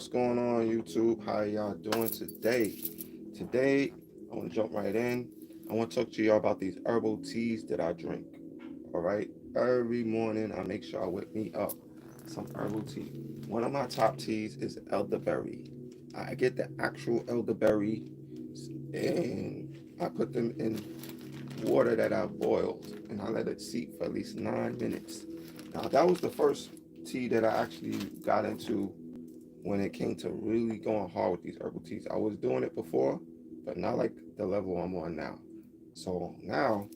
What's going on, YouTube? How y'all doing today? Today, I want to jump right in. I want to talk to y'all about these herbal teas that I drink. All right, every morning I make sure I whip me up some herbal tea. One of my top teas is elderberry. I get the actual elderberry and I put them in water that I boiled and I let it seep for at least 9 minutes. Now that was the first tea that I actually got into when it came to really going hard with these herbal teas. I was doing it before, but not like the level I'm on now. So now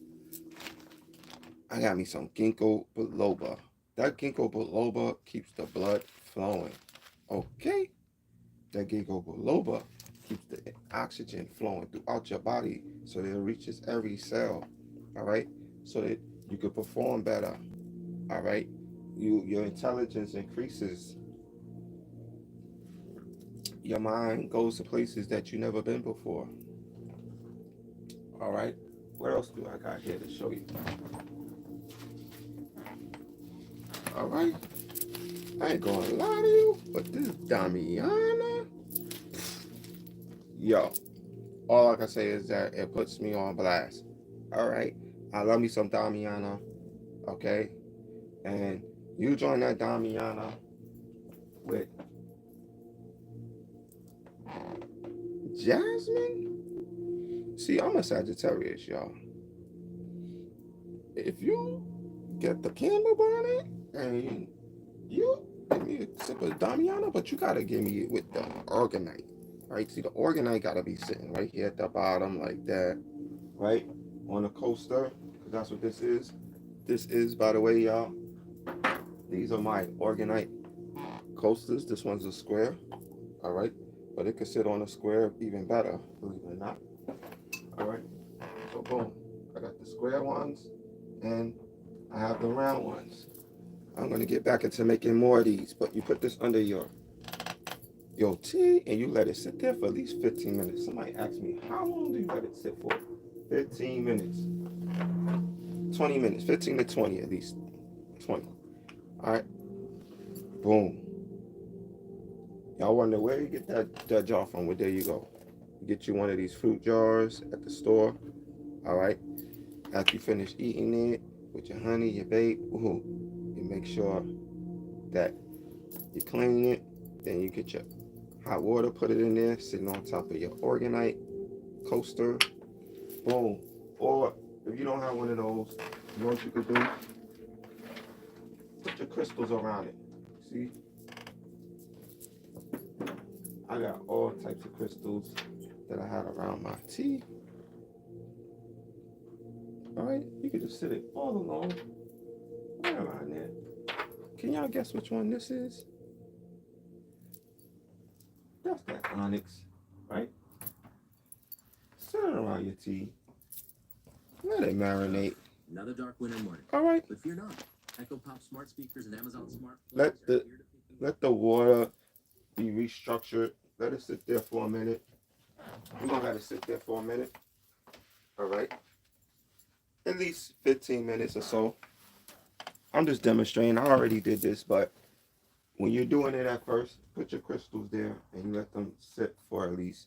I got me some ginkgo biloba. That ginkgo biloba keeps the blood flowing. Okay? That ginkgo biloba keeps the oxygen flowing throughout your body so that it reaches every cell. All right? So that you can perform better. All right? Your intelligence increases. Your mind goes to places that you never been before. All right. What else do I got here to show you? All right. I ain't gonna lie to you, but this Damiana, yo, all I can say is that it puts me on blast. All right. I love me some Damiana. Okay. And you join that Damiana with jasmine. See, I'm a Sagittarius, y'all. If you get the candle burning and you give me a sip of Damiana, but you gotta give me it with the organite. Right? See, the organite gotta be sitting right here at the bottom like that, right? On the coaster, because that's what this is. This is, by the way, y'all, these are my organite coasters. This one's a square, all right? But it could sit on a square even better, believe it or not. All right, so boom. I got the square ones and I have the round ones. I'm gonna get back into making more of these, but you put this under your tea and you let it sit there for at least 15 minutes. Somebody asked me, how long do you let it sit for? 15 minutes, 20 minutes, 15 to 20 at least, 20. All right, boom. Y'all wonder where you get that jar from? Well, there you go. You get you one of these fruit jars at the store. All right, after you finish eating it with your honey, your babe, you make sure that you clean it. Then you get your hot water, put it in there, sitting on top of your organite coaster. Boom. Or if you don't have one of those, you know what you could do? Put your crystals around it. See? I got all types of crystals that I had around my tea. All right, you can just sit it all along, right around there. Can y'all guess which one this is? That's that onyx, right? Sit it around your tea. Let it marinate. Another dark winter morning. All right. But fear not. Echo Pop smart speakers and Amazon smart. Let the water be restructured. Let it sit there for a minute. We're gonna let it sit there for a minute. All right. At least 15 minutes or so. I'm just demonstrating. I already did this, but when you're doing it at first, put your crystals there and you let them sit for at least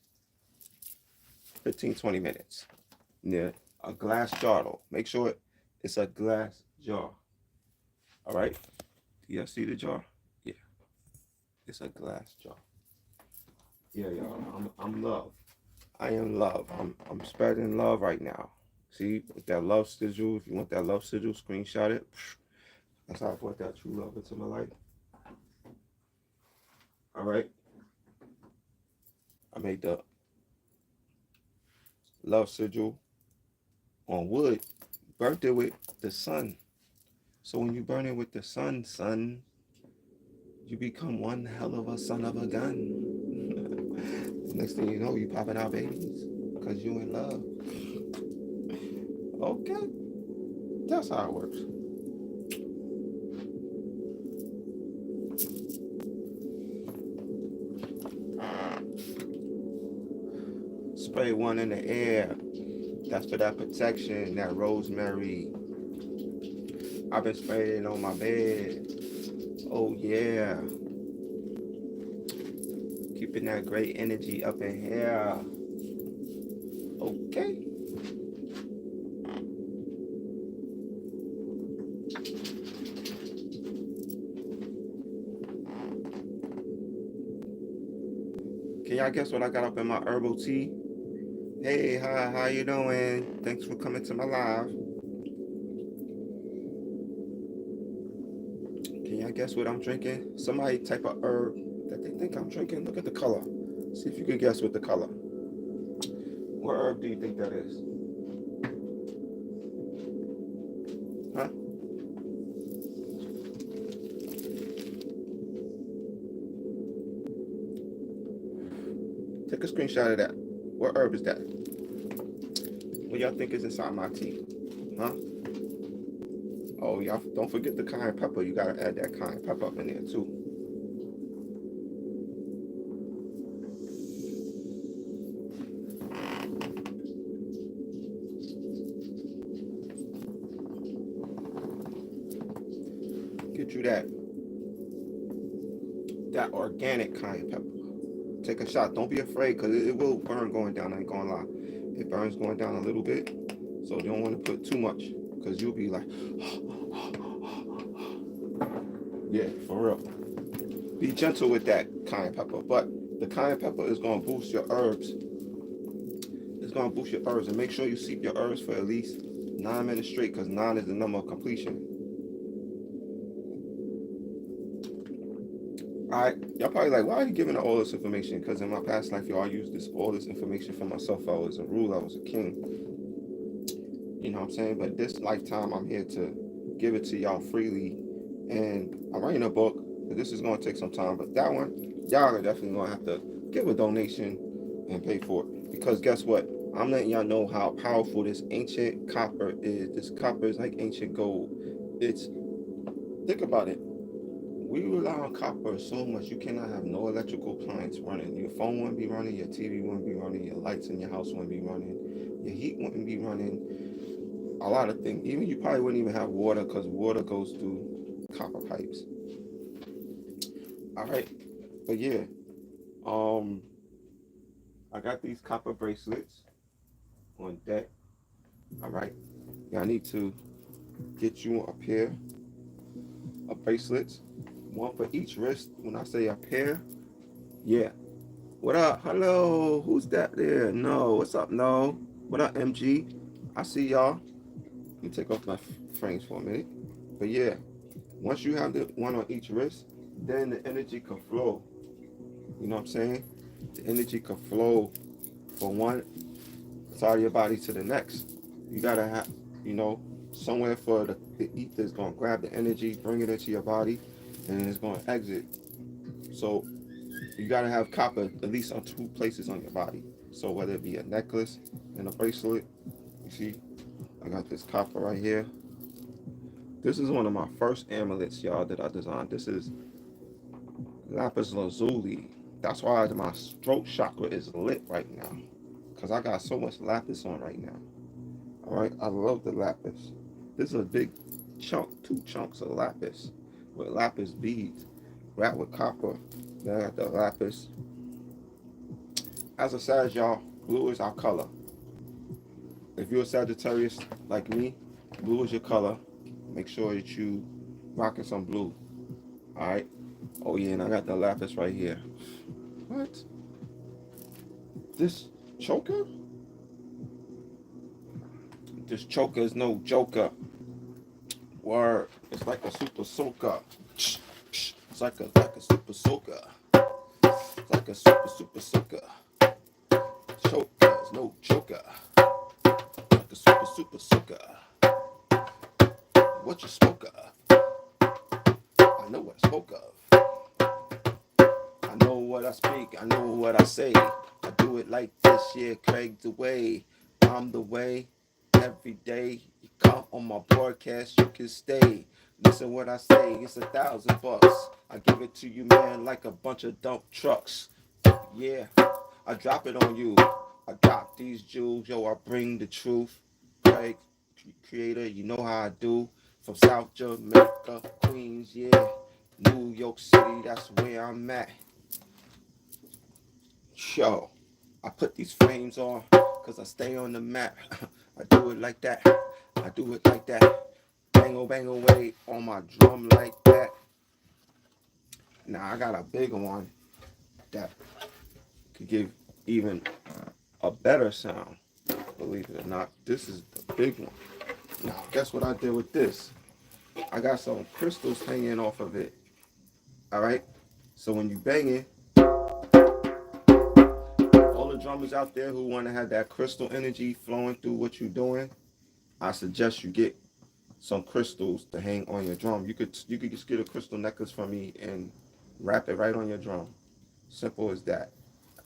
15, 20 minutes. Near a glass jar though. Make sure it's a glass jar. All right. Do y'all see the jar? Yeah. It's a glass jar. Yeah, y'all. I'm love. I am love. I'm spreading love right now. See, with that love sigil, if you want that love sigil, screenshot it. That's how I brought that true love into my life. All right. I made the love sigil on wood, burnt it with the sun. So when you burn it with the sun, you become one hell of a son of a gun. Next thing you know, you popping out babies because you in love. Okay, that's how it works. Spray one in the air. That's for that protection, that rosemary. I've been spraying on my bed. Oh yeah. Keeping that great energy up in here. Okay. Can y'all guess what I got up in my herbal tea? Hey, hi, how you doing? Thanks for coming to my live. Can y'all guess what I'm drinking? Somebody type of herb that they think I'm drinking. Look at the color. See if you can guess what the color. What herb do you think that is? Huh? Take a screenshot of that. What herb is that? What y'all think is inside my tea? Huh? Oh, y'all don't forget the cayenne pepper. You gotta add that cayenne pepper up in there too. Get you that organic cayenne pepper. Take a shot. Don't be afraid because it will burn going down. I ain't gonna lie. It burns going down a little bit. So you don't want to put too much because you'll be like, yeah, for real. Be gentle with that cayenne pepper. But the cayenne pepper is going to boost your herbs. It's going to boost your herbs. And make sure you steep your herbs for at least 9 minutes straight because 9 is the number of completion. Alright, y'all probably like, why are you giving all this information? Because in my past life, y'all, I used all this information for myself. I was a ruler, I was a king. You know what I'm saying? But this lifetime, I'm here to give it to y'all freely. And I'm writing a book. This is going to take some time. But that one, y'all are definitely going to have to give a donation and pay for it. Because guess what? I'm letting y'all know how powerful this ancient copper is. This copper is like ancient gold. It's, think about it. We rely on copper so much. You cannot have no electrical appliance running. Your phone wouldn't be running. Your TV wouldn't be running. Your lights in your house wouldn't be running. Your heat wouldn't be running. A lot of things. Even you probably wouldn't even have water because water goes through copper pipes. All right, but yeah, um, I got these copper bracelets on deck. All right, yeah, I need to get you a pair of bracelets, one for each wrist. When I say a pair, yeah. What up? Hello, who's that there? No, what's up? No, what up, MG? I see y'all. Let me take off my frames for a minute. But yeah, once you have the one on each wrist, then the energy can flow. You know what I'm saying? The energy can flow from one side of your body to the next. You gotta have, you know, somewhere for the ether is gonna grab the energy, bring it into your body, and it's gonna exit. So you gotta have copper at least on 2 places on your body. So whether it be a necklace and a bracelet, you see, I got this copper right here. This is one of my first amulets, y'all, that I designed. This is lapis lazuli. That's why my throat chakra is lit right now. Because I got so much lapis on right now. Alright, I love the lapis. This is a big chunk, 2 chunks of lapis with lapis beads wrapped with copper. Then I got the lapis. As I said, y'all, blue is our color. If you're a Sagittarius like me, blue is your color. Make sure that you rocking some blue. Alright? Oh yeah, and I got the lapis right here. What? This choker? This choker is no joker. Word. It's like a super soaker. It's like a super soaker. It's like a super soaker. Choker is no joker. Like a super soaker. What you spoke of? I know what I spoke of. I know what I speak. I know what I say. I do it like this, yeah. Craig the way. I'm the way. Every day you come on my broadcast, you can stay. Listen what I say, it's $1,000. I give it to you, man, like a bunch of dump trucks. Yeah, I drop it on you. I drop these jewels, yo, I bring the truth. Craig, creator, you know how I do. From South Jamaica, Queens, yeah. New York City, that's where I'm at. Yo, I put these frames on because I stay on the map. I do it like that. I do it like that. Bang away on my drum like that. Now I got a big one that could give even a better sound. Believe it or not, this is the big one. Now, guess what I did with this? I got some crystals hanging off of it. All right. So when you bang it, all the drummers out there who want to have that crystal energy flowing through what you're doing, I suggest you get some crystals to hang on your drum. You could just get a crystal necklace from me and wrap it right on your drum. Simple as that.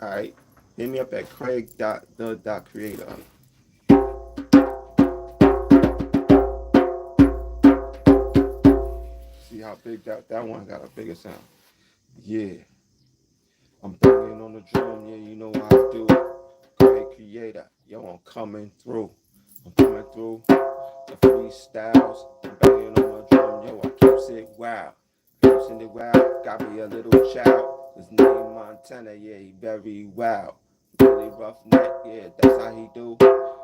All right. Hit me up at craig.the.creator. See how big that one got a bigger sound. Yeah. I'm banging on the drum. Yeah, you know how I do it. Great creator. Yo, I'm coming through. I'm coming through. The freestyles. I'm banging on my drum. Yo, I keeps it wild. Keeps it wild. Got me a little child. His name Montana. Yeah, he very wild. Really rough neck. Yeah, that's how he do.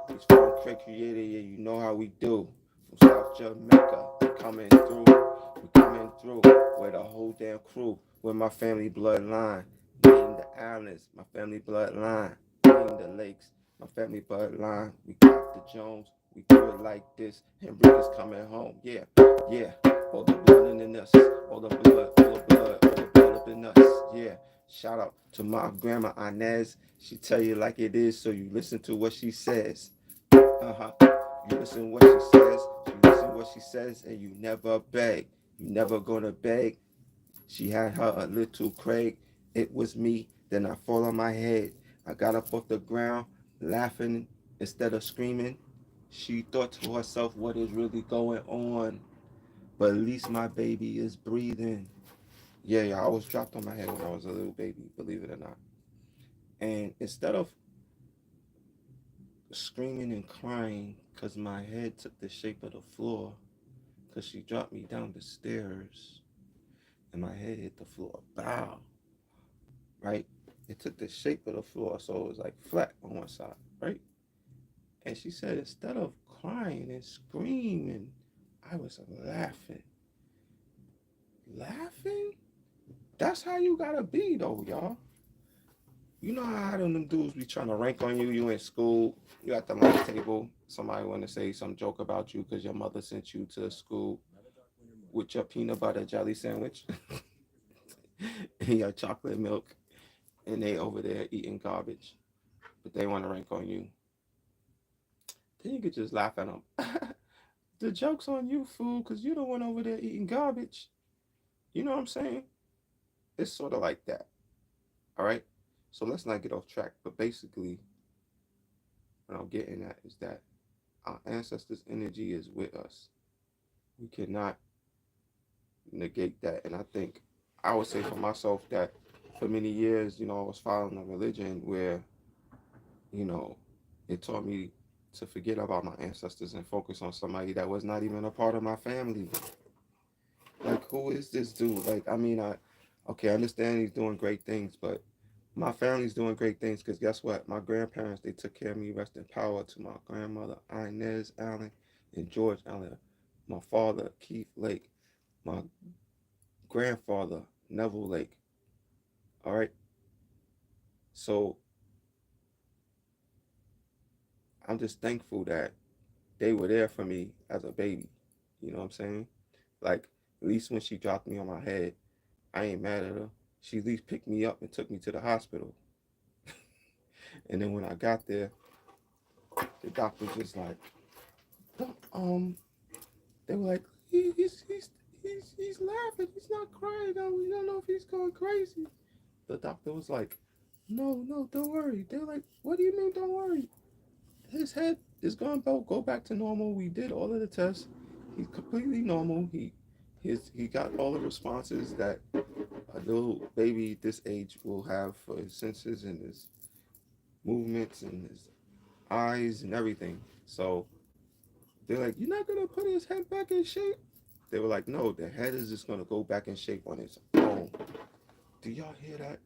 He's from Craig Creator. Yeah, you know how we do. From South Jamaica. We coming through. We coming through with a whole damn crew. With my family bloodline. Name the islands. My family bloodline. Name the lakes. My family bloodline. We got the Jones. We do it like this. Henrique is coming home. Yeah, yeah. All the blood in us. All the blood, all the blood, all the blood up in us. Yeah. Shout out to my grandma Inez. She tell you like it is, so you listen to what she says. Uh-huh. You listen what she says. You listen what she says, and you never beg. You never gonna beg. She had her a little Craig. It was me. Then I fall on my head. I got up off the ground, laughing instead of screaming. She thought to herself, what is really going on? But at least my baby is breathing. Yeah, I was dropped on my head when I was a little baby, believe it or not. And instead of screaming and crying because my head took the shape of the floor, because she dropped me down the stairs and my head hit the floor. Bow. Right? It took the shape of the floor, so it was like flat on one side, right? And she said, instead of crying and screaming, I was laughing. Laughing? That's how you gotta be, though, y'all. You know how them dudes be trying to rank on you? You in school, you at the lunch table. Somebody want to say some joke about you because your mother sent you to school with your peanut butter jelly sandwich and your chocolate milk, and they over there eating garbage, but they want to rank on you. Then you could just laugh at them. The joke's on you, fool, because you the one over there eating garbage. You know what I'm saying? It's sort of like that. All right? So let's not get off track. But basically, what I'm getting at is that our ancestors' energy is with us. We cannot negate that. And I think I would say for myself that for many years, I was following a religion where, you know, it taught me to forget about my ancestors and focus on somebody that was not even a part of my family. Like, who is this dude? Like, I mean, okay, I understand he's doing great things, but my family's doing great things because guess what? My grandparents, they took care of me. Rest in power to my grandmother, Inez Allen, and George Allen. My father, Keith Lake. My grandfather, Neville Lake. All right. So I'm just thankful that they were there for me as a baby. You know what I'm saying? Like, at least when she dropped me on my head, I ain't mad at her. She at least picked me up and took me to the hospital. And then when I got there, the doctor was just like, um, they were like, he's laughing, he's not crying. No, we don't know if he's going crazy. The doctor was like, no, don't worry. They were like, what do you mean, don't worry? His head is going to go back to normal. We did all of the tests. He's completely normal. He got all the responses that a little baby this age will have for his senses and his movements and his eyes and everything. So they're like, you're not gonna put his head back in shape? They were like, no, the head is just gonna go back in shape on its own. Do y'all hear that?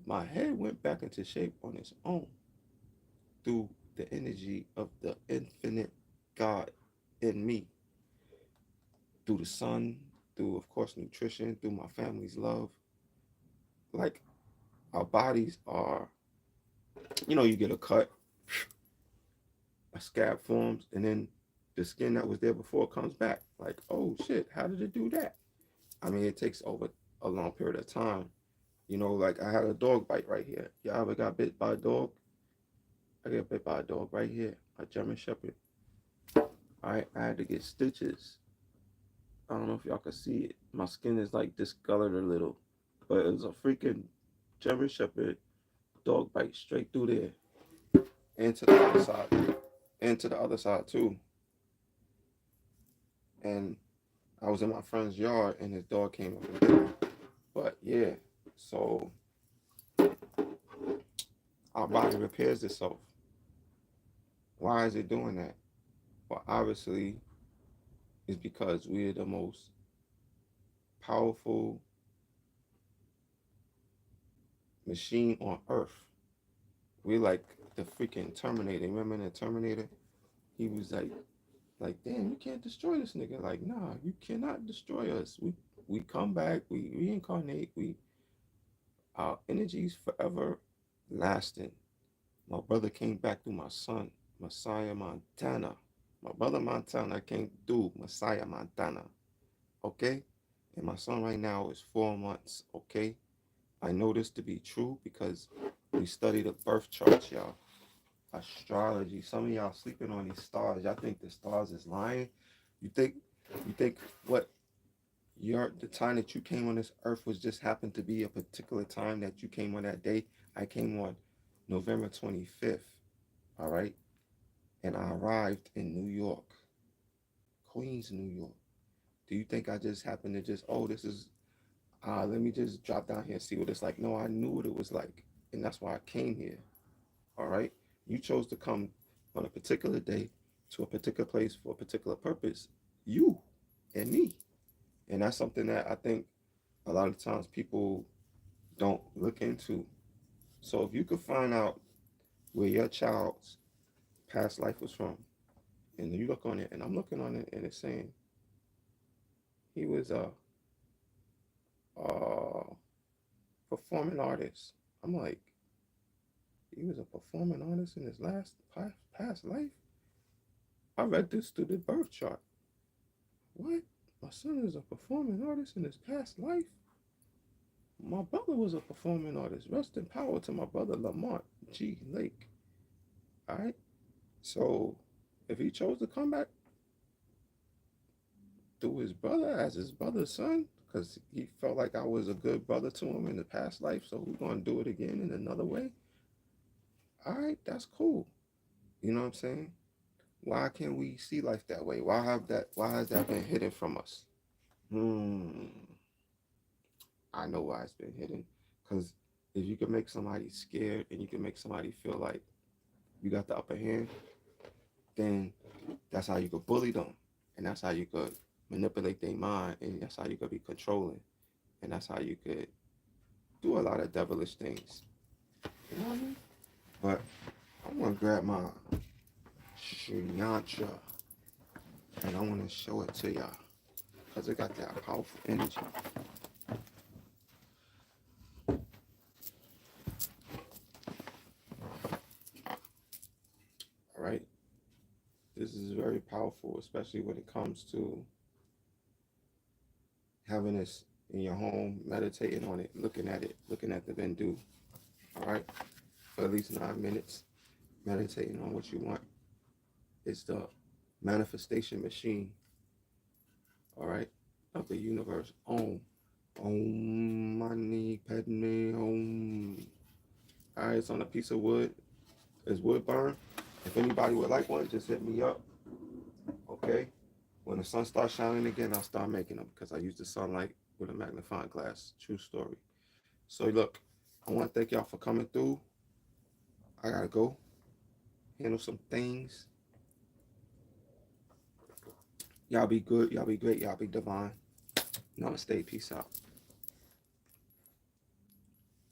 My head went back into shape on its own through the energy of the infinite God in me, through the sun, through, of course, nutrition, through my family's love. Like, our bodies are, you get a cut, a scab forms, and then the skin that was there before comes back. Like, oh shit, how did it do that? I mean, it takes over a long period of time. Like I had a dog bite right here. Y'all ever got bit by a dog? I got bit by a dog right here, a German Shepherd. I had to get stitches. I don't know if y'all can see it. My skin is like discolored a little, but it was a freaking German Shepherd dog bite straight through there and to the other side, and to the other side too. And I was in my friend's yard, and his dog came up and bit me. But yeah, so our body repairs itself. Why is it doing that? Well, obviously, it's because we're the most powerful machine on Earth. We're like the freaking Terminator. Remember in the Terminator? He was like, damn, you can't destroy this nigga. Like, nah, you cannot destroy us. We come back, we reincarnate, we our energies forever lasting. My brother came back through my son, Messiah Montana. My brother Montana came through Messiah Montana. Okay? And my son right now is 4 months. Okay? I know this to be true because we study the birth charts, y'all. Astrology. Some of y'all sleeping on these stars. Y'all think the stars is lying. You think what the time that you came on this earth was just happened to be a particular time that you came on that day. I came on November 25th. All right. And I arrived in New York, Queens, New York. Do you think I just happened to just, oh, this is, let me just drop down here and see what it's like? No, I knew what it was like. And that's why I came here. All right. You chose to come on a particular day to a particular place for a particular purpose. You and me. And that's something that I think a lot of times people don't look into. So if you could find out where your child's past life was from, and you look on it, and I'm looking on it, and it's saying he was a performing artist. I'm like, he was a performing artist in his past life. I read this through the birth chart. What? My son is a performing artist in his past life? My brother was a performing artist. Rest in power to my brother Lamont G. Lake. All right. So if he chose to come back through his brother as his brother's son, because he felt like I was a good brother to him in the past life, so we're gonna do it again in another way. All right, that's cool. You know what I'm saying? Why can't we see life that way? Why has that been hidden from us? Hmm. I know why it's been hidden. Because if you can make somebody scared and you can make somebody feel like you got the upper hand, then that's how you could bully them. And that's how you could manipulate their mind. And that's how you could be controlling. And that's how you could do a lot of devilish things. You know what I mean? But I want to grab my Shuyantra and I want to show it to y'all. Because it got that powerful energy. All right. This is very powerful, especially when it comes to having this in your home, meditating on it, looking at it, looking at the Bindu. All right. For at least 9 minutes, meditating on what you want. It's the manifestation machine. All right. Of the universe. Om. Om Mani Padme Om. All right. It's on a piece of wood. It's wood burn. If anybody would like one, just hit me up. Okay. When the sun starts shining again, I'll start making them because I use the sunlight with a magnifying glass. True story. So look, I want to thank y'all for coming through. I gotta go handle some things. Y'all be good. Y'all be great. Y'all be divine. Namaste. Peace out.